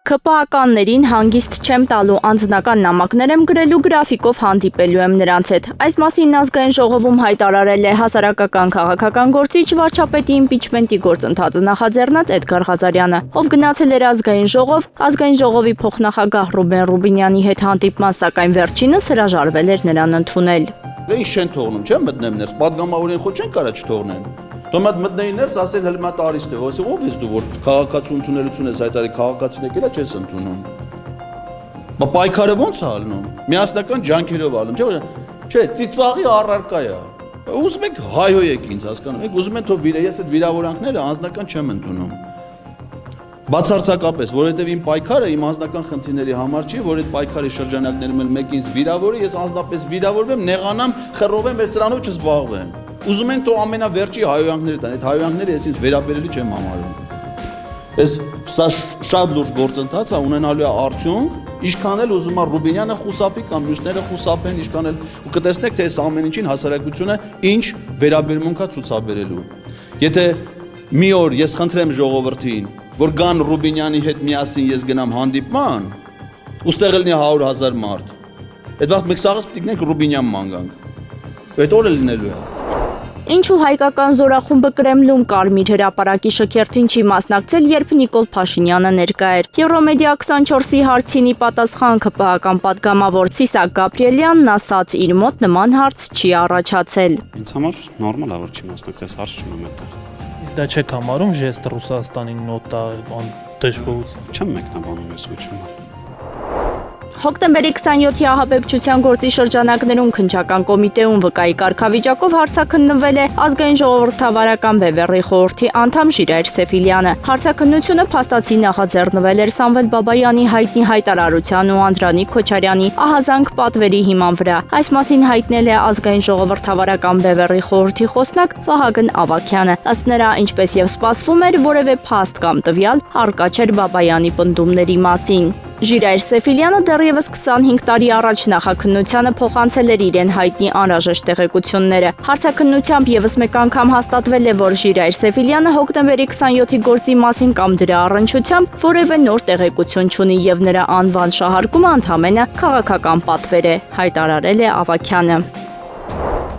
ՔՊԱ-ականներին հանգիստ չեմ տալու անձնական նամակներ եմ գրելու գրաֆիկով հանդիպելու եմ նրանց հետ։ Այս մասին ազգային ժողովում հայտարարել է հասարակական քաղաքական գործիչ վարչապետի իմպիչմենտի գործընթացը նախաձեռնած Էդգար Ղազարյանը, ով գնացել էր ազգային ժողովի փոխնախագահ Ռուբեն Ռուբինյանի հետ հանդիպման, սակայն վերջինս հրաժարվել էր նրան ընդունել։ Ինչ չեն թողնում, չէ՞ մտնեմ ներս, պատգամավորին խո չեն կարա չթողնեն։ Դոմատ մտնեին ներս, ասեն հələ մատ արիստ է, ոսի ով ես դու որ քաղաքացու ընդունելություն ես հայտարարի, քաղաքացին եկելա չես ընդունում։ Բա պայքարը ո՞նց է ալնում։ Միասնական ջանքերով ալնում, չէ, ծիծաղի առարկա է։ Ուզում եք հայհոյեք ինձ, հասկանում եք, ուզում են թող ես այդ վիրավորանքները անձնական չեմ ընդունում։ Բացարձակապես, որովհետև իմ պայքարը իմ անձնական խնդիրների համար չի, որ այդ պայքարի շրջանակներում էլ մեկին վիրավորի, ես անձնապես վիրավորվեմ, նեղանամ, խռովեմ, ես սրանով չզբաղվեմ։ Ուզում են թող ամենավերջի հայհոյանքները տան, այդ հայհոյանքները ես ինձ վերաբերելի չեմ համարում։ Սա շատ լուրջ գործընթաց է, ունենալու է արդյունք, ինչքան էլ ուզում է Ռուբինյանը խուսափի կամ մյուսները խուսափեն, ինչքան էլ ու կտեսնեք, թե այս ամեն ինչին հասարակությունը ինչ վերաբերմունք է ցուցաբերելու։ Եթե մի օր ես խնդրեմ ժողովրդին, որ գան Ռուբինյանի հետ միասին ես գնամ հանդիպման, ուստեղ լինի 100,000 մարդ։ Այդ վաղ մեկ սաղից պիտի գնենք Ռուբինյան ման գանք։ Այդ օրը լինելու է։ Ինչու հայկական զորախումբը Կրեմլում Կարմիր հրապարակի շքերթին չի մասնակցել, երբ Նիկոլ Փաշինյանը ներկա էր։ Եվրոմեդիա 24-ի հարցինի պատասխան ԿՊԱ-ական պատգամավոր Սիսակ Գաբրիելյանն ասաց, իր մոտ նման հարց չի առաջացել։ Ինձ համար նորմալ է, որ չի մասնակցես, հարց չունեմ այդտեղ։ Իսկ դա չեք համարում ժեստ Ռուսաստանին նոտա դժգոհություն։ Չեմ մեկնաբանում ես ուղղությունը։ Հոկտեմբերի 27-ի ահաբեկչության գործի շրջանակներում քննչական կոմիտեում վկայի կարգավիճակով հարցաքննվել է ազգային ժողովրդավարական բևեռի խորհրդի անդամ Ժիրայր Սեֆիլյանը։ Հարցաքննությունը փաստացի նախաձեռնվել էր Սամվել Բաբայանի հայտնի հայտարարության ու Անդրանիկ Քոչարյանի ահազանգ պատվերի հիման վրա։ Այս մասին հայտնել է ազգային ժողովրդավարական բևեռի խորհրդի խոսնակ Վահագն Ավագյանը։ Ըստ նրա, ինչպես եւ սպասվում էր, որևէ փաստ կամ տվյալ առկա չէր Բաբայանի պնդումների մասին։ Ժիրայր Սեֆիլյանը դեռևս 25 տարի առաջ նախաքննությանը փոխանցել էր իրեն հայտնի անհրաժեշտ տեղեկությունները։ Հարցաքննությամբ եւս մեկ անգամ հաստատվել է, որ Ժիրայր Սեֆիլյանը հոկտեմբերի 27-ի գործի մասին կամ դրա առնչությամբ որևէ նոր տեղեկություն չունի եւ նրա անվան շահարկումը ընդհանրապես քաղաքական պատվեր է, հայտարարել է Ավագյանը։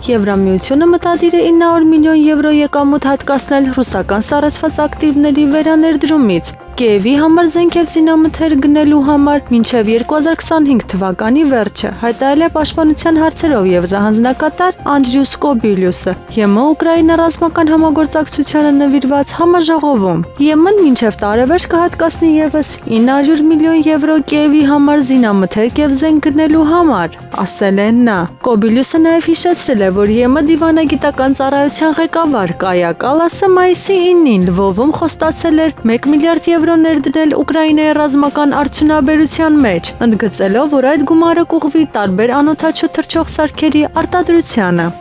Եվրամիությունը մտադիր է 900 միլիոն եվրո եկամուտ հատկացնել ռուսական սառեցված ակտիվների վերաներդրումից։ Կիևի համար զենք և զինամթեր գնելու համար մինչև 2025 թվականի վերջը, հայտարարել է պաշտպանության հարցերով եվրահանձնակատար Անդրյուս Կոբիլյուսը ԵՄ Ուկրաինա ռազմական համագործակցությանը նվիրված համաժողովում։ ԵՄ-ն մինչև տարեվերջ կհատկացնի ևս 900 միլիոն եվրո Կիևի համար զինամթերք և զենք գնելու համար, ասել է նա։ Կոբիլյուսը նաև հիշեցրել է, որ ԵՄ դիվանագիտական ծառայության ղեկավար Կայա Կալասը մայիսի 9-ին Լվովում խոստացել էր 1 միլիարդ եվրո ներդնել Ուկրաինայի ռազմական արդյունաբերության մեջ, ընդգծելով, որ այդ գումարը կուղղվի տարբեր անօդաչու թռչող սարքերի արտադրությանը։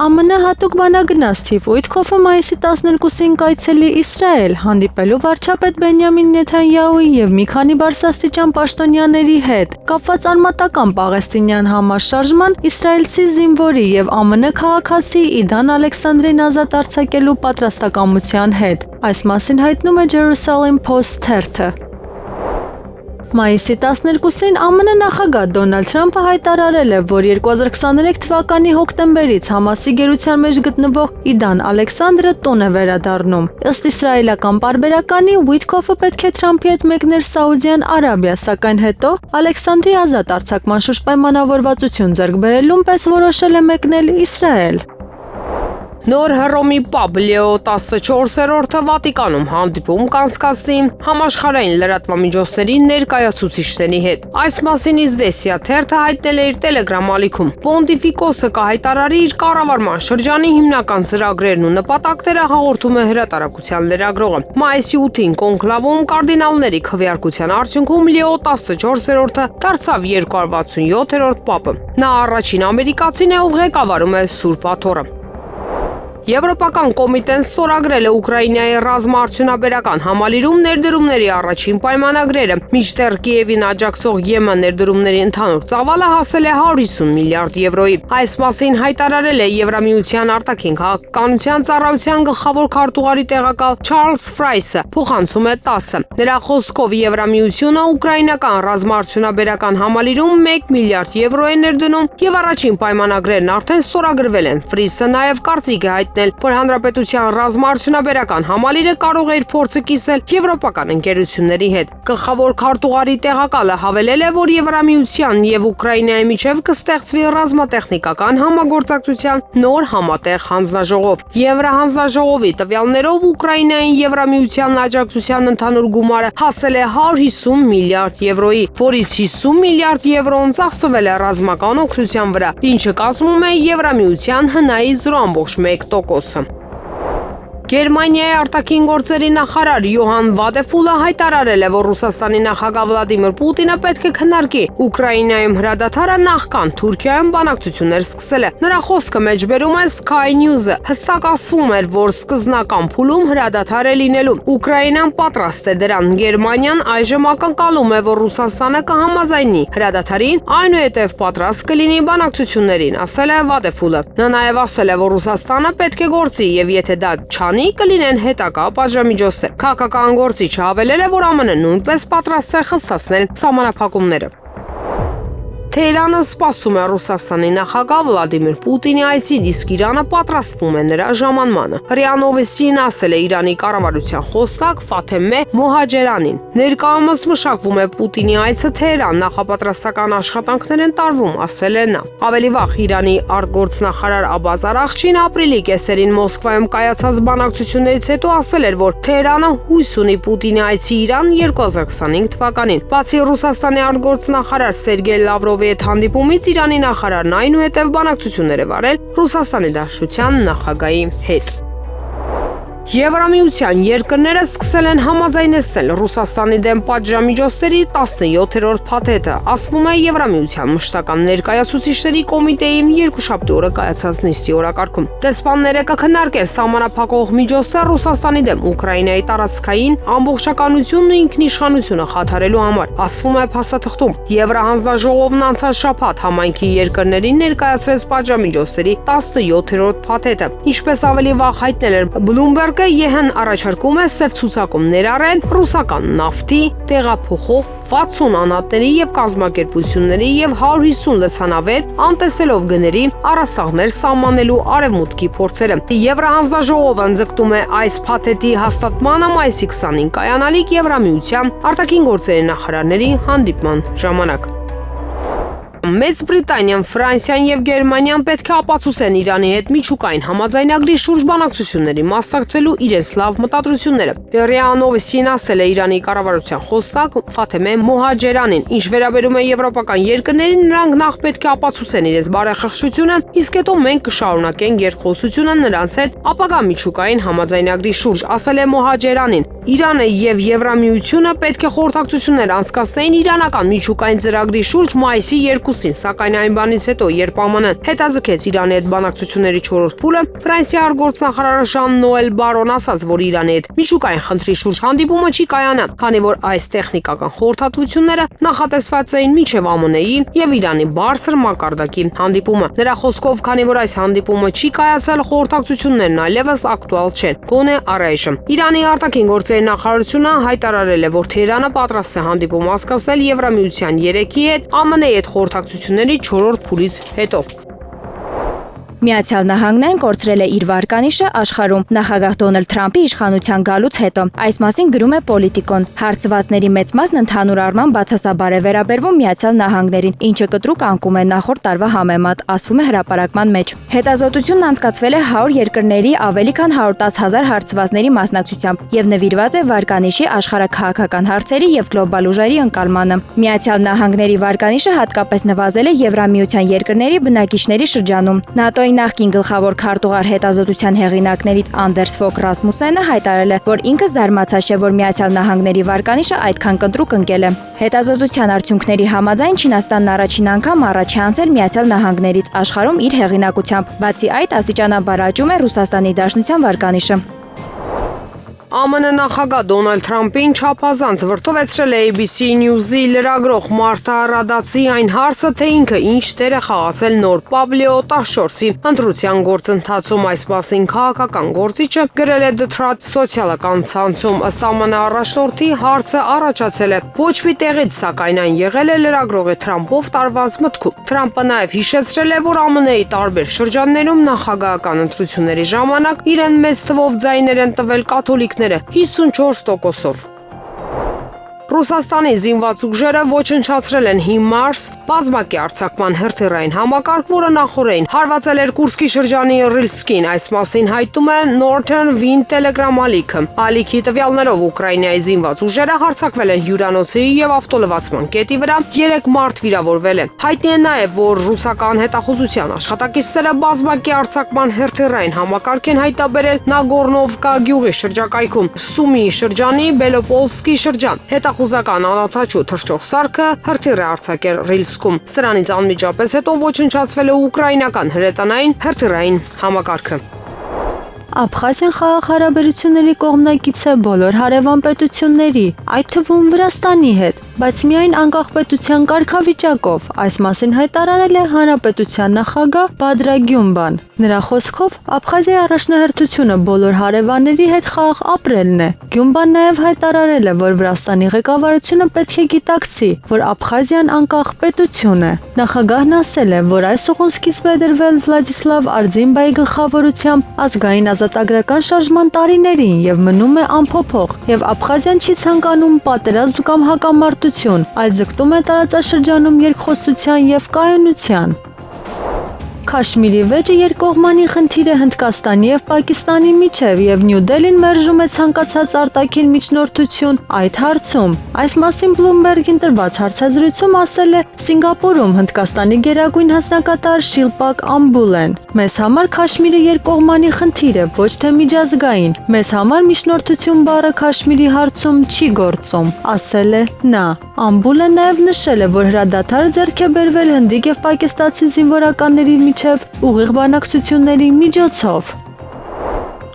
ԱՄՆ հատուկ բանագնաց Սթիվ Ուիթքոֆը մայիսի 12-ին կայցելի Իսրայել, հանդիպելու վարչապետ Բենյամին Նեթանյահուի եւ մի քանի բարձրաստիճան պաշտոնյաների հետ, կապված արմատական պաղեստինյան համաշարժման, իսրայելցի զինվորի եւ ԱՄՆ քաղաքացի Իդան Ալեքսանդրին ազատ արձակելու պատրաստակամության հետ։ Այս մասին հայտնում է Jerusalem Post թերթը։ Մայիսի 12-ին ԱՄՆ նախագահ Դոնալդ Թրամփը հայտարարել է, որ 2023 թվականի հոկտեմբերից Համասի գերության մեջ գտնվող Իդան Ալեքսանդրը տուն է վերադառնում։ Ըստ իսրայելական պարբերականի, Ուիթքոֆը պետք է Թրամփի հետ մեկներ Սաուդյան Արաբիա, սակայն հետո Ալեքսանդրի ազատ արձակման շուրջ պայմանավորվածություն ձեռք բերելուն պես որոշել է մեկնել Իսրայել։ Նոր Հռոմի Պապ Լեո 14-րդը Վատիկանում հանդիպում կանցկացնի համաշխարհային լրատվամիջոցների ներկայացուցիչների հետ։ Այս մասին Իզվեստիա թերթը հայտնել է իր Telegram ալիքում։ Պոնտիֆիկոսը կհայտարարի իր կառավարման շրջանի հիմնական ծրագրերն ու նպատակները, հաղորդում է հրատարակության լրագրողը։ Մայիսի 8-ին կոնկլավում կարդինալների քվեարկության արդյունքում Լեո 14-րդը դարձավ 267-րդ Պապը։ Նա առաջին ամերիկացին է, ով ղեկավարում է Սուրբ Աթոռը։ Եվրոպական կոմիտեն ստորագրել է Ուկրաինայի ռազմաարդյունաբերական համալիրում ներդրումների առաջին պայմանագրերը, մինչդեռ Կիևին աջակցող ԵՄ ներդրումների ընդհանուր ծավալը հասել է 150 միլիարդ եվրոյի։ Այս մասին հայտարարել է Եվրամիության արտաքին քաղաքականության ծառայության գլխավոր քարտուղարի տեղակալ Չարլզ Ֆրայսը, փոխանցում է ՏԱՍՍ-ը։ Նրա խոսքով Եվրամիությունը ուկրաինական ռազմաարդյունաբերական համալիրում 1 միլիարդ եվրո է ներդնում եւ առաջին պայմանագրերն արդեն ստորագրվել են։ Ֆրիսը նաեւ կարծիք է հայտնել, որ հանրապետության ռազմաարդյունաբերական համալիրը կարող է իր փորձը կիսել եվրոպական ընկերությունների հետ։ Գլխավոր քարտուղարի տեղակալը հավելել է, որ Եվրամիության եւ Ուկրաինայի միջև կստեղծվի ռազմատեխնիկական համագործակցության նոր համատեղ հանձնաժողով։ Եվրահանձնաժողովի տվյալներով Ուկրաինային Եվրամիության աջակցության ընդհանուր գումարը հասել է 150 միլիարդ եվրոյի, որից 50 միլիարդ եվրոն ծախսվել է ռազմական օգնության վրա, ինչը կազմում է Եվրամիության ՀՆԱ-ի 0.1%-ը։ Գերմանիայի արտաքին գործերի նախարար Յոհան Վադեֆուլը հայտարարել է, որ Ռուսաստանի նախագահ Վլադիմիր Պուտինը պետք է քննարկի Ուկրաինայում հրադադարը նախքան Թուրքիայում բանակցություններ սկսել է։ Նրա խոսքը մեջբերում է Sky News-ը։ Հստակ ասվում էր, որ սկզբնական փուլում հրադադար է լինելու։ Ուկրաինան պատրաստ է դրան։ Գերմանիան այժմ ակնկալում է, որ Ռուսաստանը կհամաձայնի հրադադարին, այնուհետև պատրաստ կլինի բանակցություններին, ասել է Վադեֆուլը։ Նա նաև ասել է, որ Ռուսաստանը պետք է գործի եւ եթե դա չանի, կլինեն հետագա պատժամիջոցներ։ Քաղաքական գործիչը հավելել է, որ ԱՄՆ-ը նույնպես պատրաստ է խստացնել սահմանափակումները։ Թեհրանը սպասում է Ռուսաստանի նախագահ Վլադիմիր Պուտինի այցին, իսկ Իրանը պատրաստվում է նրա ժամանմանը։ ՌԻԱ Նովոստին ասել է Իրանի կառավարության խոսնակ Ֆաթեմե Մոհաջերանին։ Ներկայումս մշակվում է Պուտինի այցը Թեհրան, նախապատրաստական աշխատանքներ են տարվում, ասել է նա։ Ավելի վաղ Իրանի արտգործնախարար Աբբաս Արաղչին ապրիլի կեսերին Մոսկվայում կայացած բանակցություններից հետո ասել էր, որ Թեհրանը հույս ունի Պուտինի այցի Իրան 2025 թվականին։ Բացի Ռուսաստանի արտգործնախարար Սերգեյ Լավրովի հետ հանդիպումից Իրանի նախարարն այնուհետև բանակցություններ է վարել Ռուսաստանի Դաշնության նախագահի հետ։ Եվրամիության երկրները սկսել են համաձայնեցնել Ռուսաստանի դեմ պատժամիջոցների 17-րդ փաթեթը, ասվում է Եվրամիության մշտական ներկայացուցիչների կոմիտեի երկուշաբթի օրը կայացած նիստի օրակարգում։ Դեսպանները կքննարկեն սահմանափակող միջոցներ Ռուսաստանի դեմ Ուկրաինայի տարածքային ամբողջականությունն ու ինքնիշխանությունը խաթարելու համար, ասվում է փաստաթղթում։ Եվրահանձնաժողովն անցած շաբաթ համայնքի երկրներին ներկայացրեց պատժամիջոցների 17-րդ փաթեթը։ Ինչպես ավելի վաղ հայտնել էր Bloomberg ԵՀ-ն առաջարկում է սև ցուցակում ներառել ռուսական նավթի, տեղափոխող 60 անհատների եւ կազմակերպությունների եւ 150 լցանավեր անտեսելով գների առաստաղներ սահմանելու արևմուտքի փորձերը։ Եվրահանձնաժողովը ձգտում է այս փաթեթի հաստատմանը մայիսի 20-ին կայանալիք Եվրամիության արտաքին գործերի նախարարների հանդիպման ժամանակ։ Մեծ Բրիտանիան, Ֆրանսիան եւ Գերմանիան պետք է ապացուցեն Իրանի հետ միջուկային համաձայնագրի շուրջ բանակցությունների մասնակցելու իրենց լավ մտադրությունները։ ՌԻԱ Նովոստին ասել է Իրանի կառավարության խոսնակ Ֆաթեմե Մոհաջերանին, ինչ վերաբերում է եվրոպական երկրներին, նրանք նախ պետք է ապացուցեն իրենց բարեխղճությունը, իսկ հետո մենք կշարունակենք երկխոսությունը նրանց հետ ապագա միջուկային համաձայնագրի շուրջ, ասել է Մոհաջերանին։ Իրանը եւ Եվրամիությունը պետք է խորհրդակցություններ անցկացնեին իրանական միջուկային ծրագրի շուրջ մայիսի 2-ին, սակայն այն բանից հետո, երբ ԱՄՆ-ն հետաձգեց Իրանի հետ բանակցությունների 4-րդ փուլը, Ֆրանսիա արտգործնախարար Ժան-Նոել Բարոն ասաց, որ Իրանի հետ միջուկային խնդրի շուրջ հանդիպումը չի կայանա, քանի որ այս տեխնիկական խորհրդատվությունները նախատեսված էին մինչև ԱՄՆ-ի եւ Իրանի բարձր մակարդակի հանդիպումը։ Նրա խոսքով, քանի որ այս հանդիպումը չի կայացել, խորհրդակցություններն այլևս ակտուալ չեն, գոնե առայժմ։ Իրանի արտաքին գործերի նախարարությունը հայտարարել է, որ Թեհրանը պատրաստ է հանդիպում անցկացնել Եվրամիության 3-ի հետ, ԱՄՆ-ի հետ խորհրդակցությունների 4-րդ փուլից հետո։ Միացյալ Նահանգներն կորցրել է իր վարկանիշը աշխարհում նախագահ Դոնալդ Թրամփի իշխանության գալուց հետո։ Այս մասին գրում է Պոլիտիկոն։ Հարցվածների մեծ մասն ընդհանուր առմամբ բացասաբար է վերաբերվում Միացյալ Նահանգներին, ինչը կտրուկ անկում է նախորդ տարվա համեմատ, ասվում է հրապարակման մեջ։ Հետազոտությունն անցկացվել է 100 երկրների ավելի քան 110,000 հարցվածների մասնակցությամբ եւ նվիրված է վարկանիշի աշխարհաքաղաքական հարցերի եւ գլոբալ ուժերի ընկալմանը։ Միացյալ Նահանգների վարկանիշը հատկապես նվազել է Եվրամիության երկրների բնակիչների շրջանում։ ՆԱՏՕ-ի Ամերիկայի նախկին գլխավոր քարտուղար հետազոտության հեղինակներից Անդերս Ֆոկ Ռասմուսենը հայտարարել է, որ ինքը զարմացած է, որ Միացյալ Նահանգների վարկանիշը այդքան կտրուկ ընկել է։ Հետազոտության արդյունքների համաձայն Չինաստանն առաջին անգամ առաջ է անցել Միացյալ Նահանգներից աշխարհում իր հեղինակությամբ։ Բացի այդ, աստիճանաբար աճում է Ռուսաստանի Դաշնության վարկանիշը։ ԱՄՆ նախագահ Դոնալդ Թրամփին չափազանց վրդովեցրել է ABC News-ի լրագրող Մարթա Ռադացի այն հարցը, թե ինքը ինչ դեր է խաղացել նոր Պաբլիո 14-ի ընտրության գործընթացում։ Այս մասին քաղաքական գործիչը գրել է The Trust սոցիալական ցանցում։ Ըստ ԱՄՆ առաջնորդի հարցը առաջացել է ոչ մի տեղից, սակայն այն եղել է լրագրողի Թրամփով տարված մտքում։ Թրամփը նաև հիշեցրել է, որ ԱՄՆ-ի տարբեր շրջաններում նախագահական ընտրությունների ժամանակ իրեն մեծ թվով ձայներ են տվել կաթոլիկ 54%-ով։ Ռուսաստանի զինված ուժերը ոչնչացրել են HIMARS բազմակի արձակման հրթիռային համակարգ, որը նախորդին հարվածել էր Կուրսկի շրջանի Ռիլսկին։ Այս մասին հայտնում է Northern Wind Telegram ալիքը։ Ալիքի տվյալներով Ուկրաինայի զինված ուժերը հարձակվել են հյուրանոցի եւ ավտոլվացման կետի վրա, 3 մարդ վիրավորվել է։ Հայտնի է նաեւ, որ ռուսական հետախուզության աշխատակիցները բազմակի արձակման հրթիռային համակարգ են հայտաբերել Նագորնովկա գյուղի շրջակայքում, Սումի շրջանի Բելոպոլսկի շրջան։ Հետախուզական անօթաչու թռչող սարքը հրթիռ է արձակել Ռիլսկում։ Սրանից անմիջապես հետո ոչնչացվել է ուկրաինական հրետանային հրթիռային համակարգը։ Աբխազիան խաղաղ հարաբերությունների կողմնակից է բոլոր հարևան պետությունների, այդ թվում Վրաստանի հետ, բայց միայն անկախ պետության կարգավիճակով։ Այս մասին հայտարարել է հանրապետության նախագահ Բադրա Գյումբան։ Նրա խոսքով Աբխազիայի առաջնահերթությունը բոլոր հարևանների հետ խաղաղ ապրելն է։ Գյումբան նաև հայտարարել է, որ Վրաստանի ղեկավարությունը պետք է գիտակցի, որ Աբխազիան անկախ պետություն է։ Նախագահն ասել է, որ այս ուղուն սկիզբ է դրվել Վլադիսլավ Արձինբայի գլխավորությամբ ազգային ազատագրական շարժման տարիներին եւ մնում է անփոփոխ, եւ Աբխազիան չի ցանկանում պատերազմ կամ հակամարտություն, այլ ձգտում է տարածաշրջանում երկխոսության եւ կայունության։ Քաշմիրի վեճը երկկողմանի խնդիր է Հնդկաստանի եւ Պակիստանի միջև եւ Նյու Դելին մերժում է ցանկացած արտաքին միջնորդություն այդ հարցում։ Այս մասին Bloomberg-ին տրված հարցազրույցում ասել է Սինգապուրում Հնդկաստանի գերագույն հանձնակատար Շիլպակ Ամբուլեն։ Մեզ համար Քաշմիրը երկկողմանի խնդիր է, ոչ թե միջազգային։ Մեզ համար միջնորդություն բառը Քաշմիրի հարցում չի գործում, ասել է նա։ Ամբուլեն նաև նշել է, որ հրադադարը ձեռք է բերվել հնդիկ եւ պակիստանցի զինվորականների միջև ուղիղ բանակցությունների միջոցով։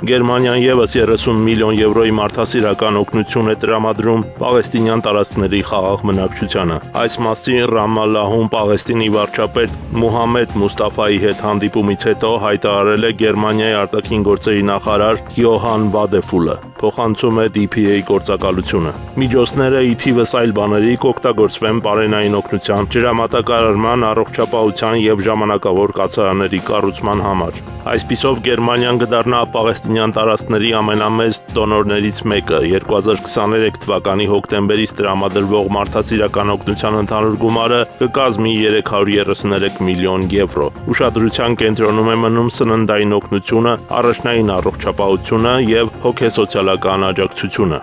Գերմանիան եւս 30 միլիոն եվրոյի մարդասիրական օգնություն է տրամադրում պաղեստինյան տարածքների խաղաղ բնակչությանը։ Այս մասին Ռամալլահում Պաղեստինի վարչապետ Մուհամմեդ Մուստաֆայի հետ հանդիպումից հետո հայտարարել է Գերմանիայի արտաքին գործերի նախարար Յոհան Վադեֆուլը։ Փոխանցում է DPA գործակալությունը։ Միջոցները ի թիվս այլ բաների կօգտագործվեն բարենային օգնության, ջրամատակարարման, առողջապահության եւ ժամանակավոր կացարանների կառուցման համար։ Այսպիսով Գերմանիան կդառնա պաղեստինյան տարածքների ամենամեծ դոնորներից մեկը։ 2023 թվականի հոկտեմբերից տրամադրվող մարդասիրական օգնության ընդհանուր գումարը կկազմի 333 միլիոն եվրո։ Ուշադրության կենտրոնում է մնում սննդային օգնությունը, առաջնային առողջապահությունը եւ հոգեսոցիալական աջակցությունը։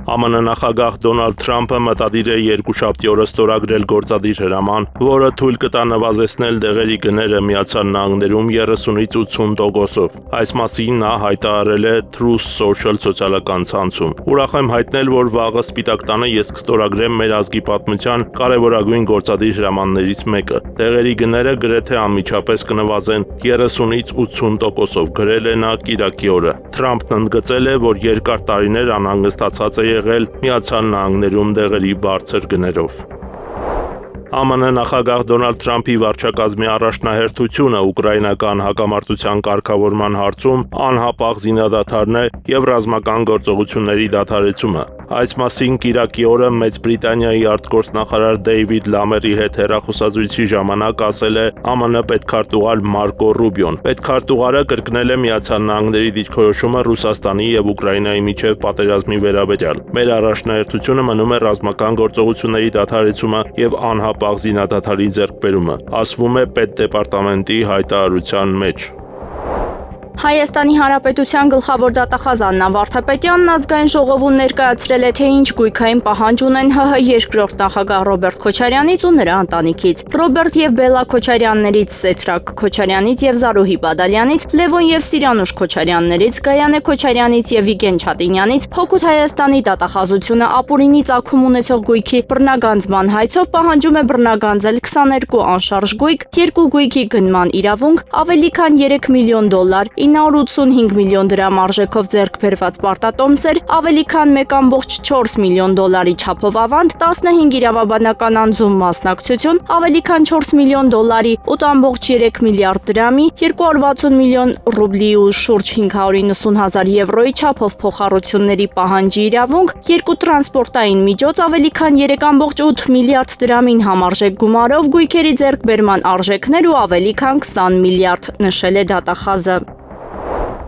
ԱՄՆ նախագահ Դոնալդ Թրամփը մտադիր է երկուշաբթի օրը ստորագրել գործադիր հրաման, որը թույլ կտա նվազեցնել դեղերի գները Միացյալ Նահանգներում 30-ից 80%-ով։ Այս մասին նա հայտարարել է Truth Social սոցիալական ցանցում։ Ուրախ եմ հայտնել, որ վաղը Սպիտակ տանը ես կստորագրեմ մեր ազգի պատմության կարևորագույն գործադիր հրամաններից մեկը։ Դեղերի գները գրեթե անմիջապես կնվազեն 30-ից 80%-ով, գրել է նա կիրակի օրը։ Թրամփն ընդգծել է, որ երկար տարիներ անհանգստացած է եղել Միացյալ Նահանգներում դեղերի բարձր գներով։ ԱՄՆ նախագահ Դոնալդ Թրամփի վարչակազմի առաջնահերթությունը ուկրաինական հակամարտության կարգավորման հարցում անհապաղ զինադադարն է եւ ռազմական գործողությունների դադարեցումը։ Այս մասին կիրակի օրը Մեծ Բրիտանիայի արտգործնախարար Դեյվիդ Լամերի հետ հեռախոսազրույցի ժամանակ ասել է ԱՄՆ պետքարտուղար Մարկո Ռուբիոն։ Պետքարտուղարը կրկնել է Միացյալ Նահանգների դիրքորոշումը Ռուսաստանի եւ Ուկրաինայի միջև պատերազմի վերաբերյալ։ Մեր առաջնահերթությունը մնում է ռազմական գործողությունների դադարեցումը եւ անհապաղ զինադադարի ձեռքբերումը, ասվում է պետդեպարտամենտի հայտարարության մեջ։ Հայաստանի Հանրապետության գլխավոր դատախազ Աննա Վարդապետյանն ազգային ժողովում ներկայացրել է, թե ինչ գույքային պահանջ ունեն ՀՀ երկրորդ նախագահ Ռոբերտ Քոչարյանից ու նրա ընտանիքից։ Ռոբերտ եւ Բելլա Քոչարյաններից, Սեթրակ Քոչարյանից եւ Զարուհի Բադալյանից, Լևոն եւ Սիրանուշ Քոչարյաններից, Գայանե Քոչարյանից եւ Վիգեն Չատինյանից Հօգուտ Հայաստանի դատախազությունը ապուրինի ծագում ունեցող գույքի բռնագանձման հայցով պահանջում է բռնագանձել 22 անշարժ գույք, 2 գույքի գնման իրավունք, ավելի քան $3 միլիոն, 985 միլիոն դրամ արժեքով ձեռք բերված պարտատոմսեր, ավելի քան $1.4 միլիոն չափով ավանդ, 15 իրավաբանական անձում մասնակցություն, ավելի քան $4 միլիոն, 8.3 միլիարդ դրամի, 260 միլիոն ռուբլի ու շուրջ 590 հազար եվրոյի չափով փոխառությունների պահանջի իրավունք, 2 տրանսպորտային միջոց, ավելի քան 3.8 միլիարդ դրամին համարժեք գումարով գույքերի ձեռքբերման արժեքներ ու ավելի քան 20 միլիարդ, նշել է դատախազը։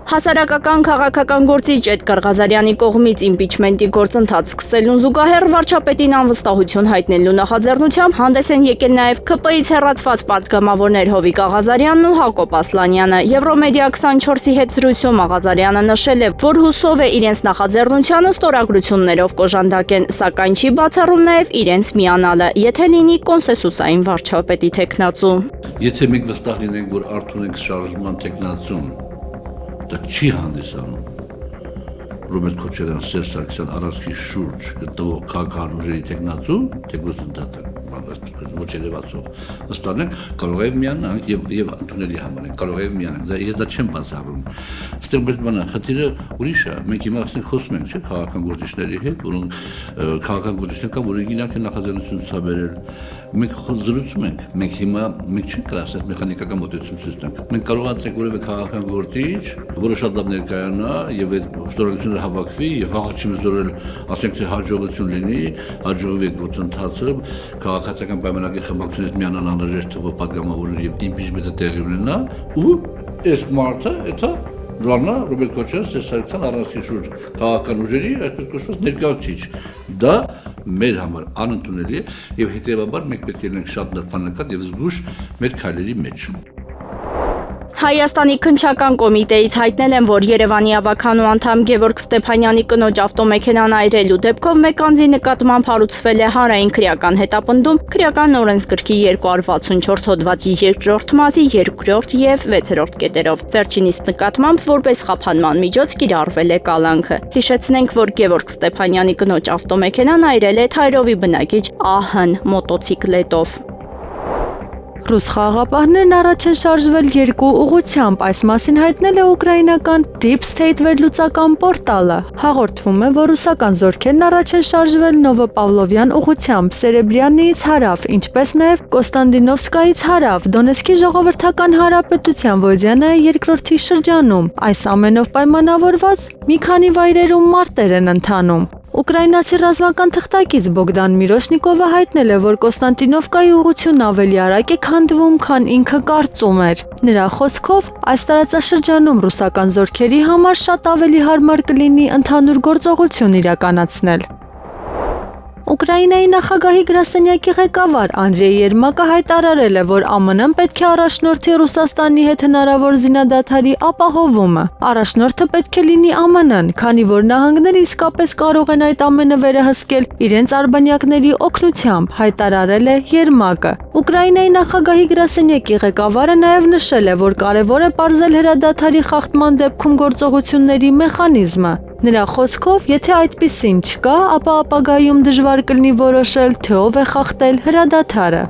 Հասարակական քաղաքական գործիչ Էդգար Ղազարյանի կողմից իմպիչմենտի գործընթաց սկսելուն զուգահեռ վարչապետին անվստահություն հայտնելու նախաձեռնությամբ հանդես են եկել նաև ՔՊ-ից հեռացված պատգամավորներ Հովիկ Աղազարյանն ու Հակոբ Ասլանյանը։ Եվրոմեդիա 24-ի հետ զրույցում Աղազարյանը նշել է, որ հուսով է իրենց նախաձեռնությանը ստորագրություններով կոժանդակեն, սակայն չի բացառում նաև իրենց միանալը, եթե լինի կոնսենսուսային վարչապետի թեկնածու։ Եթե մենք վստահ լինենք, որ արդյունք ենք շարժման թեկնածուն, դա չի հանդիսանում Ռոբերտ Քոչարյան, Սերժ Սարգսյան առանցքի շուրջ գտնվող քաղաքական ուժերի թեկնածու, թեկուզ ընդհանուր ոչ երևացող վստահենք, կարող է միանանք եւ ընդունելի համարենք, կարող է միանանք, դա չեմ բացառում։ Այստեղ բայց բանը խնդիրը ուրիշ է, մենք հիմա խոսում ենք, չէ՞, քաղաքական գործիչների հետ, որոնք քաղաքական գործիչներ կա, որ իրենք են նախաձեռնություն ցուցաբերել։ Մենք զրուցում ենք, մենք հիմա չենք կարող ասել մեխանիկական մոտեցում ցույց տանք։ Մենք կարող ենք որևէ քաղաքական գործիչ, որը շատ լավ ներկայանա եւ այդ ստորագրությունները հավաքվի եւ վաղը չմզորել, ասենք թե հաջողություն լինի, հաջողվի գործընթացը, քաղաքացիական պայմանագրի խմբակցությունից միանան անհրաժեշտ թվով պատգամավորներ եւ իմպիչմենտը տեղի ունենա ու այս մարդը դա Լարնա Ռոբերտ Քոչարյան, Սերժ Սարգսյան առանցքի շուրջ քաղաքական ուժերի այսպես կոչված ներկայացուցիչ։ Դա մեր համար անընդունելի է եւ հետեւաբար մենք պետք է լինենք շատ նրբանկատ եւ զգուշ մեր քայլերի մեջ։ Հայաստանի քննչական կոմիտեից հայտնել են, որ Երևանի ավականու անդամ Գևորգ Ստեփանյանի կնոջ ավտոմեքենան այրելու դեպքով մեկ անձի նկատմամբ հարուցվել է հանրային քրեական հետապնդում քրեական օրենսգրքի 264 հոդվածի 2-րդ մասի 2-րդ եւ 6-րդ կետերով։ Վերջինիս նկատմամբ որպես խափանման միջոց կիրառվել է կալանքը։ Հիշեցնենք, որ Գևորգ Ստեփանյանի կնոջ ավտոմեքենան այրել է Թայրովի բնակիչ ԱՀ մոտոցիկլետով։ Ռուս խաղաղապահներն առաջ են շարժվել երկու ուղղությամբ, այս մասին հայտնել է ուկրաինական Deep State վերլուծական պորտալը։ Հաղորդվում է, որ ռուսական զորքերն առաջ են շարժվել Նովոպավլովյան ուղղությամբ, Սերեբրյանիից հարավ, ինչպես նաև Կոստանդինովսկայից հարավ, Դոնեցկի ժողովրդական հանրապետության Վոդյանայի երկրորդի շրջանում։ Այս ամենով պայմանավորված մի քանի վայրերում մարտեր են ընթանում։ Ուկրաինացի ռազմական թղթակից Բոգդան Միրոշնիկովը հայտնել է, որ Կոստանդինովկայի ուղղությունն ավելի արագ է քանդվում, քան ինքը կարծում էր։ Նրա խոսքով, այս տարածաշրջանում ռուսական զորքերի համար շատ ավելի հարմար կլինի ընդհանուր գործողություն իրականացնել։ Ուկրաինայի նախագահի գրասենյակի ղեկավար Անդրեյ Երմակը հայտարարել է, որ ԱՄՆ-ն պետք է առաջնորդի Ռուսաստանի հետ հնարավոր զինադադարի ապահովումը։ Առաջնորդը պետք է լինի ԱՄՆ-ն, քանի որ նահանգները իսկապես կարող են այդ ամենը վերահսկել իրենց արբանյակների օգնությամբ, հայտարարել է Երմակը։ Ուկրաինայի նախագահի գրասենյակի ղեկավարը նաև նշել է, որ կարևոր է պարզել հրադադարի խախտման դեպքում գործողությունների մեխանիզմը։ Նրա խոսքով, եթե այդպիսին չկա, ապա ապագայում դժվար կլինի որոշել, թե ով է խախտել հրադադարը։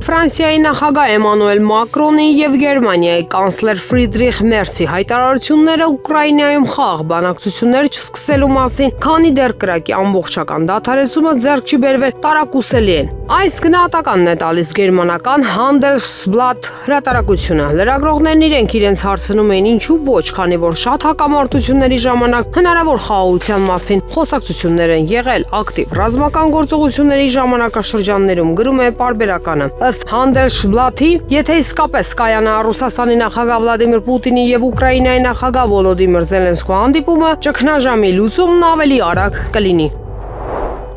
Ֆրանսիայի նախագահ Էմանուել Մակրոնի եւ Գերմանիայի կանցլեր Ֆրիդրիխ Մերցի հայտարարությունները Ուկրաինայում խաղաղ բանակցություններ չսկսելու մասին, քանի դեռ կրակի ամբողջական դադարեցումը ձեռք չի բերվել, տարակուսելի են։ Այս գնահատականն է տալիս գերմանական Handelsblatt հրատարակությունը։ Լրագրողներն իրենց հարցնում էին ինչու ոչ, քանի որ շատ հակամարտությունների ժամանակ հնարավոր խաղաղության մասին խոսակցություններ են եղել ակտիվ ռազմական գործողությունների ժամանակաշրջաններում, գրում է պարբերականը։ Ըստ Handelsblatt-ի, եթե իսկապես կայանա Ռուսաստանի նախագահ Վլադիմիր Պուտինի եւ Ուկրաինայի նախագահ Վոլոդիմիր Զելենսկու հանդիպումը, ճգնաժամի լուծումն ավելի արագ կլինի։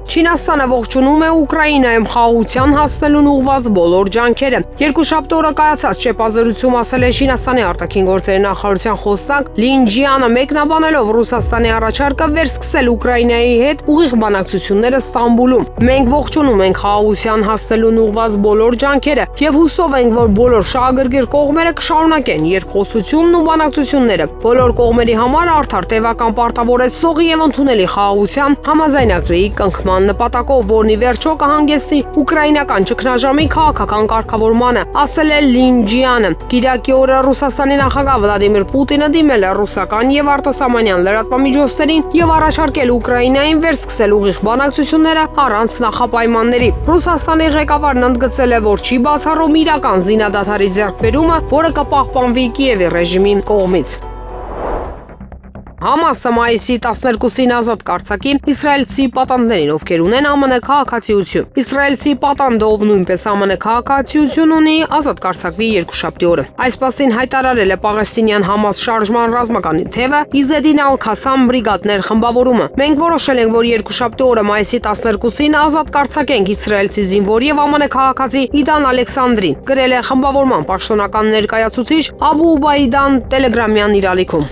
Չինաստանը ողջունում է Ուկրաինայում խաղաղության հասնելուն ուղղված բոլոր ջանքերը։ Երկուշաբթի օրը կայացած ճեպազրույցում ասել է Չինաստանի արտաքին գործերի նախարարության խոսնակ Լին Ջիանը, մեկնաբանելով Ռուսաստանի առաջարկը վերսկսել Ուկրաինայի հետ ուղիղ բանակցությունները Ստամբուլում։ Մենք ողջունում ենք խաղաղության հասնելուն ուղղված բոլոր ջանքերը եւ հուսով ենք, որ բոլոր շահագրգիռ կողմերը կշարունակեն երկխոսությունն ու բանակցությունները։ Բոլոր կողմերի համար արդար տևական պարտավորեցնող եւ ընդունելի խաղաղության համաձայնագրի կնքման նպատակով, որն ի վերջո կհանգեցնի ուկրաինական ճգնաժամի քաղաքական կարգավորմանը, ասել է Լին Ջիանը։ Կիրակի օրը Ռուսաստանի նախագահ Վլադիմիր Պուտինը դիմել է ռուսական եւ արտասահմանյան լրատվամիջոցներին եւ առաջարկել Ուկրաինային վերսկսել ուղիղ բանակցությունները առանց նախապայմանների։ Ռուսաստանի ղեկավարն ընդգծել է, որ չի բացառում իրական զինադադարի ձեռքբերումը, որը կպահպանվի Կիևի ռեժիմի կողմից։ Համասը մայիսի 12-ին ազատ կարձակի իսրայելցի պատանդներին, ովքեր ունեն ԱՄՆ քաղաքացիություն։ Իսրայելցի պատանդը, ով նույնպես ԱՄՆ քաղաքացիություն ունի, ազատ կարձակվի երկուշաբթի օրը։ Այս մասին հայտարարել է պաղեստինյան Համաս շարժման ռազմական թևը Իզեդին Ալ-Քասամ բրիգադներ խմբավորումը։ Մենք որոշել ենք, որ երկուշաբթի օրը մայիսի 12-ին ազատ կարձակենք իսրայելցի զինվոր եւ ԱՄՆ քաղաքացի Իդան Ալեքսանդրին, գրել է խմբավորման պաշտոնական ներկայացուցիչ Աբու Ուբայդան տելեգրամյան իր ալիքում։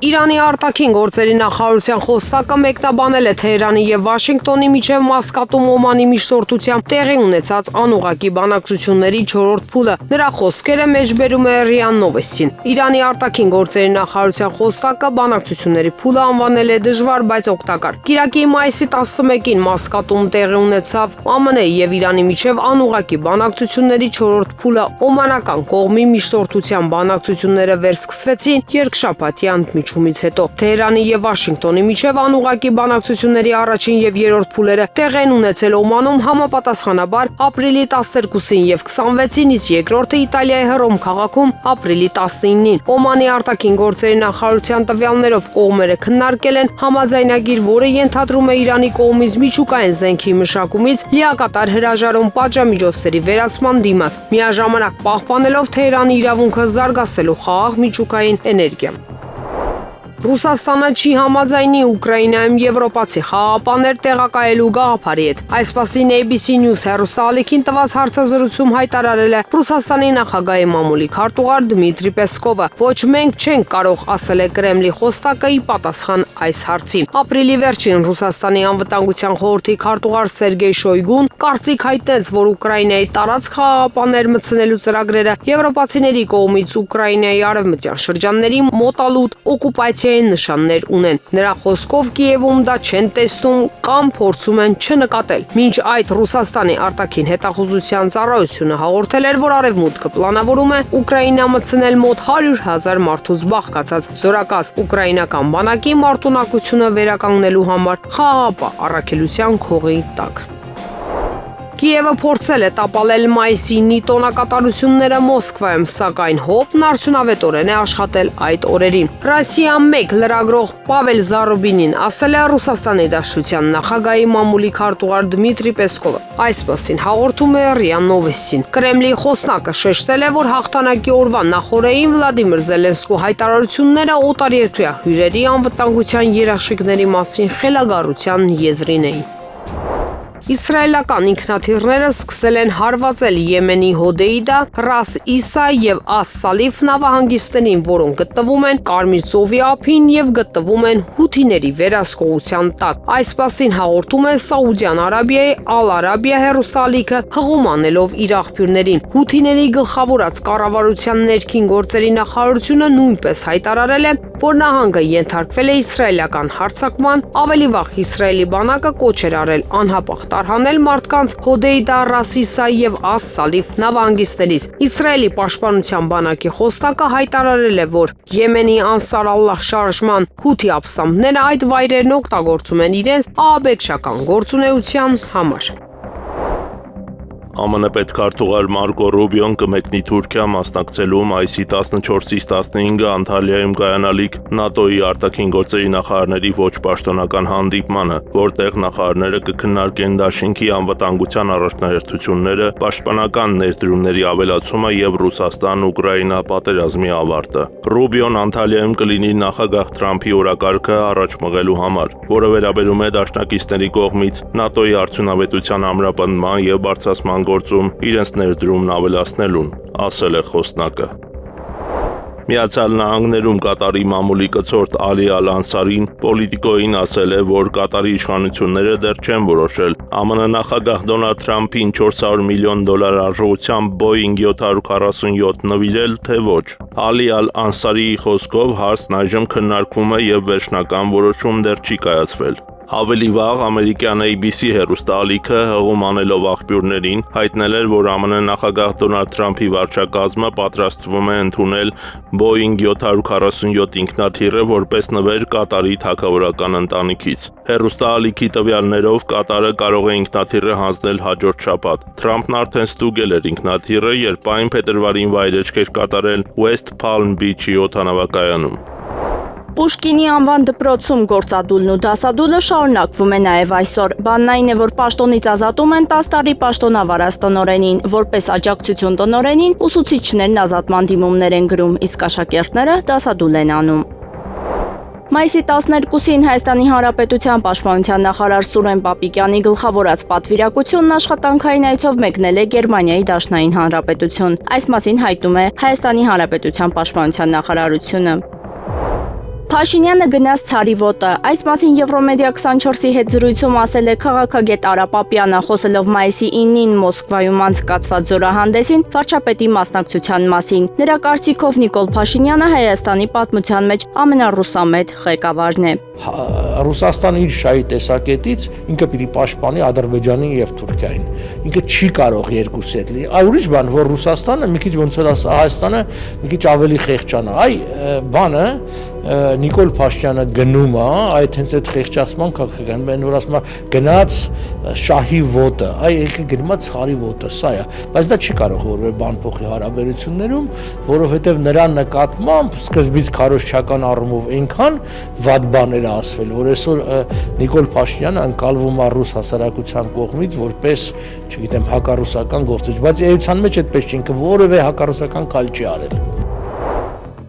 Իրանի արտաքին գործերի նախարարության խոսնակը մեկնաբանել է Թեհրանի եւ Վաշինգտոնի միջև Մասկատում Օմանի միջնորդությամբ տեղի ունեցած անուղղակի բանակցությունների 4-րդ փուլը։ Նրա խոսքերը մեջբերում է ՌԻԱ Նովոստին։ Իրանի արտաքին գործերի նախարարության խոսնակը բանակցությունների փուլը անվանել է դժվար, բայց օգտակար։ Կիրակի մայիսի 11-ին Մասկատում տեղի ունեցավ ԱՄՆ եւ Իրանի միջև անուղղակի բանակցությունների 4-րդ փուլը։ Օմանական կողմի միջնորդությամբ բանակցությունները վերսկսվեցին երկշաբաթյա ընդմիջումից հետո։ Թեհրանի եւ Վաշինգտոնի միջև անուղղակի բանակցությունների առաջին եւ երրորդ փուլերը տեղ են ունեցել Օմանում համապատասխանաբար ապրիլի 12-ին եւ 26-ին, իսկ երկրորդը Իտալիայի Հռոմ քաղաքում ապրիլի 19-ին։ Օմանի արտաքին գործերի նախարարության տվյալներով կողմերը քննարկել են համաձայնագիր, որը ենթադրում է Իրանի կողմից միջուկային զենքի մշակումից լիակատար հրաժարում պատժամիջոցների վերացման դիմաց, միաժամանակ պահպանելով Թեհրանի իրավունքը զարգացնելու խաղաղ միջուկային էներգիա։ Ռուսաստանը չի համաձայնի Ուկրաինայում եվրոպացի խաղաղապահներ տեղակայելու գաղափարի հետ։ Այս մասին ABC News հեռուստաալիքին տված հարցազրույցում հայտարարել է Ռուսաստանի նախագահի մամուլի քարտուղար Դմիտրի Պեսկովը։ Ոչ մենք չենք կարող, ասել է Կրեմլի խոսնակը ի պատասխան այս հարցի։ Ապրիլի վերջին Ռուսաստանի անվտանգության խորհրդի քարտուղար Սերգեյ Շոյգուն կարծիք հայտնեց, որ Ուկրաինայի տարածք խաղաղապահներ մտցնելու ծրագրերը եվրոպացիների կողմից Ուկրաինայի արևմտյան շրջանների մոտալուտ օկուպացիա նշաններ ունեն։ Նրա խոսքով Կիևում դա չեն տեսնում կամ փորձում են չնկատել։ Մինչ այդ Ռուսաստանի արտաքին հետախուզության ծառայությունը հաղորդել էր, որ Արևմուտքը պլանավորում է Ուկրաինա մտցնել մոտ 100,000 մարդուց բաղկացած զորակաց ուկրաինական բանակի մարտունակությունը վերականգնելու համար խաղաղապահ առաքելության քողի տակ։ Կիևը փորձել է տապալել մայիսի տոնակատարությունները Մոսկվայում, սակայն հոպն արդյունավետորեն է աշխատել այդ օրերին։ Ռասիա 1 լրագրող Պավել Զարուբինին ասել է Ռուսաստանի Դաշնության նախագահի մամուլի քարտուղար Դմիտրի Պեսկովը։ Այս մասին հաղորդում է ՌԻԱ Նովոստին։ Կրեմլի խոսնակը շեշտել է, որ հաղթանակի օրվա նախօրեին Վլադիմիր Զելենսկու հայտարարությունները օտարերկրյա հյուրերի անվտանգության երաշխիքների մասին խելագարության եզրին էին։ Իսրայելական ինքնաթիռները սկսել են հարվածել Եմենի Հոդեյդա, Ռաս Իսա եւ Աս-Սալիֆ նավահանգիստներին, որոնք գտնվում են Կարմիր ծովի ափին եւ գտնվում են հութիների վերահսկողության տակ։ Այս մասին հաղորդում է Սաուդյան Արաբիայի Ալ-Արաբիա հեռուստաալիքը, հղում անելով իր աղբյուրներին։ Հութիների գլխավորած կառավարության ներքին գործերի նախարարությունը նույնպես հայտարարել է, որ նահանգը ենթարկվել է իսրայելական հարձակման, ավելի վաղ Իսրայելի բանակը կոչ էր արել անհապաղ տարհանել մարդկանց Հոդեյդա, Ռասիսա եւ Աս-Սալիֆ նավահանգիստներից։ Իսրայելի պաշտպանության բանակի խոսնակը հայտարարել է, որ Եմենի Անսար Ալլահ շարժման հութի ապստամբները այդ վայրերն օգտագործում են իրենց ահաբեկչական գործունեության համար։ ԱՄՆ պետքարտուղար Մարկո Ռուբիոն կմեկնի Թուրքիա մասնակցելու մայիսի 14-ից 15-ը Անտալիայում կայանալիք ՆԱՏՕ-ի արտաքին գործերի նախարարների ոչ պաշտոնական հանդիպմանը, որտեղ նախարարները կքննարկեն դաշինքի անվտանգության առաջնահերթությունները, պաշտպանական ներդրումների ավելացումը եւ Ռուսաստան-Ուկրաինա պատերազմի ավարտը։ Ռուբիոն Անտալիայում կլինի նախագահ Թրամփի օրակարգը առաջ մղելու համար, որը վերաբերում է դաշնակիցների կողմից ՆԱՏՕ-ի արդյունավետության ամրապնդման եւ բարձրացման գործում իրենց ներդրումն ավելացնելուն, ասել է խոսնակը։ Միացյալ Նահանգներում Կատարի մամուլի կցորդ Ալի Ալ-Անսարին Պոլիտիկոյին ասել է, որ Կատարի իշխանությունները դեռ չեն որոշել ԱՄՆ նախագահ Դոնալդ Թրամփին $400 միլիոն արժողությամբ Boeing 747 նվիրել, թե ոչ։ Ալի Ալ-Անսարիի խոսքով հարցն այժմ քննարկվում է եւ վերջնական որոշում դեռ չի կայացվել։ Ավելի վաղ ամերիկյան ABC հեռուստաալիքը հղում անելով աղբյուրներին հայտնել էր, որ ԱՄՆ նախագահ Դոնալդ Թրամփի վարչակազմը պատրաստվում է ընդունել Boeing 747 ինքնաթիռը որպես նվեր Կատարի թագավորական ընտանիքից։ Հեռուստաալիքի տվյալներով Կատարը կարող է ինքնաթիռը հանձնել հաջորդ շաբաթ։ Թրամփն արդեն ստուգել էր ինքնաթիռը, երբ այն փետրվարին վայրեջք էր կատարել West Palm Beach-ի օդանավակայանում։ Պուշկինի անվան դպրոցում գործադուլն ու դասադուլը շարունակվում է նաև այսօր։ Բանն այն է, որ պաշտոնից ազատում են 10 տարի պաշտոնավարած տնօրենին, որպես աջակցություն տնօրենին ուսուցիչներն ազատման դիմումներ են գրում, իսկ աշակերտները դասադուլ են անում։ Մայիսի 12-ին Հայաստանի Հանրապետության պաշտպանության նախարար Սուրեն Պապիկյանի գլխավորած պատվիրակությունն աշխատանքային այցով մեկնել է Գերմանիայի Դաշնային Հանրապետություն։ Այս մասին հայտնում է Հայաստանի Հանրապետության պաշտպանության նախարարությունը։ Փաշինյանը գնաց ցարի ոտը։ Այս մասին Եվրոմեդիա 24-ի հետ զրույցում ասել է քաղաքագետ Արա Պապյանը, խոսելով մայիսի 9-ին Մոսկվայում անցկացված զորահանդեսին վարչապետի մասնակցության մասին։ Նրա կարծիքով Նիկոլ Փաշինյանը Հայաստանի պատմության մեջ ամենառուսամետ ղեկավարն է։ Ռուսաստանը իր շահի տեսակետից ինքը պիտի պաշտպանի Ադրբեջանին եւ Թուրքիային։ Ինքը չի կարող երկուսի հետ լինի։ Այ ուրիշ բան, որ Ռուսաստանը մի քիչ ոնց որ ասա, Հայաստանը մի քիչ ավելի խեղճանա։ Այ բանը Նիկոլ Փաշինյանը գնում է, այդ հենց այդ խեղճացման քաղաքական, մեն որ ասում է գնաց շահի ոտը, այ եկե գնում է ցարի ոտը, սա է, բայց դա չի կարող որևէ բան փոխի հարաբերություններում, որովհետև նրա նկատմամբ սկզբից քարոզչական առումով այնքան վատ բաներ ասվել, որ այսօր Նիկոլ Փաշինյանը անցալվում է ռուս հասարակության կողմից որպես, չգիտեմ, հակառուսական գործիչ, բայց էության մեջ այդպես չի, ինքը որևէ հակառուսական քայլ չի արել։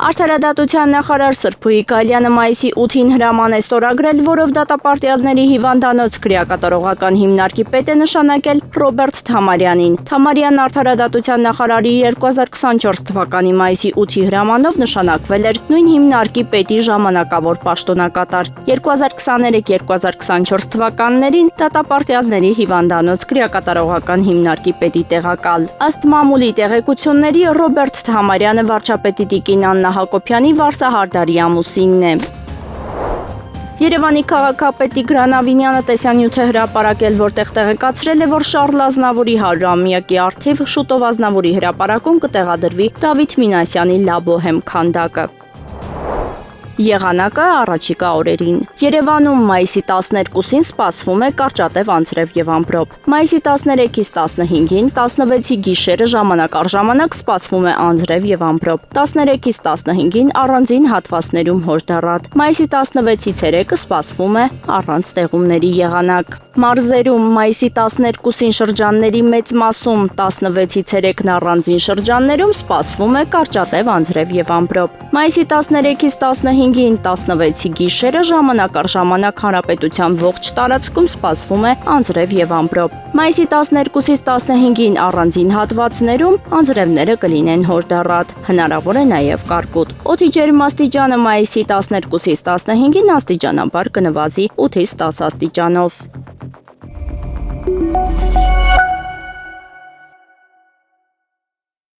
Արդարադատության նախարար Սրփուհի Գալյանը մայիսի 8-ին հրաման է ստորագրել, որով դատապարտյալների հիվանդանոց քրեակատարողական հիմնարկի պետ է նշանակել Ռոբերտ Թամարյանին։ Թամարյանն արդարադատության նախարարի 2024 թվականի մայիսի 8-ի հրամանով նշանակվել էր նույն հիմնարկի պետի ժամանակավոր պաշտոնակատար։ 2023-2024 թվականներին դատապարտյալների հիվանդանոց քրեակատարողական հիմնարկի պետի տեղակալ։ Ըստ մամուլի տեղեկությունների Ռոբերտ Թամարյանը վարչապետի տիկին Աննա Հակոբյանի վարսահարդարի ամուսինն է։ Երևանի քաղաքապետ Տիգրան Ավինյանը տեսանյութ է հրապարակել, որտեղ տեղեկացրել է, որ Շառլ Ազնավուրի 100-ամյակի առթիվ շուտով Ազնավուրի հրապարակում կտեղադրվի Դավիթ Մինասյանի Լա Բոհեմ քանդակը։ Եղանակը առաջիկա օրերին։ Երևանում մայիսի 12-ին սպասվում է կարճատև անձրև եւ ամպրոպ։ Մայիսի 13-ից 15-ին 16-ի գիշերը ժամանակ առ ժամանակ սպասվում է անձրև եւ ամպրոպ։ 13-ից 15-ին առանձին հատվածներում հորդառատ։ Մայիսի 16-ի ցերեկը սպասվում է առանց տեղումների եղանակ։ Մարզերում մայիսի 12-ին շրջանների մեծ մասում, 16-ի ցերեկն առանձին շրջաններում սպասվում է կարճատև անձրև եւ ամպրոպ։ Մայիսի 13-ից 15-ին 16-ի գիշերը ժամանակ առ ժամանակ հանրապետության ողջ տարածքում սպասվում է անձրև եւ ամպրոպ։ Մայիսի 12-ից 15-ին առանձին հատվածներում անձրևները կլինեն հորդառատ, հնարավոր է նաեւ կարկուտ։ Օդի ջերմաստիճանը մայիսի 12-ից 15-ին աստիճանաբար կնվազի 8-ից 10 աստիճանով։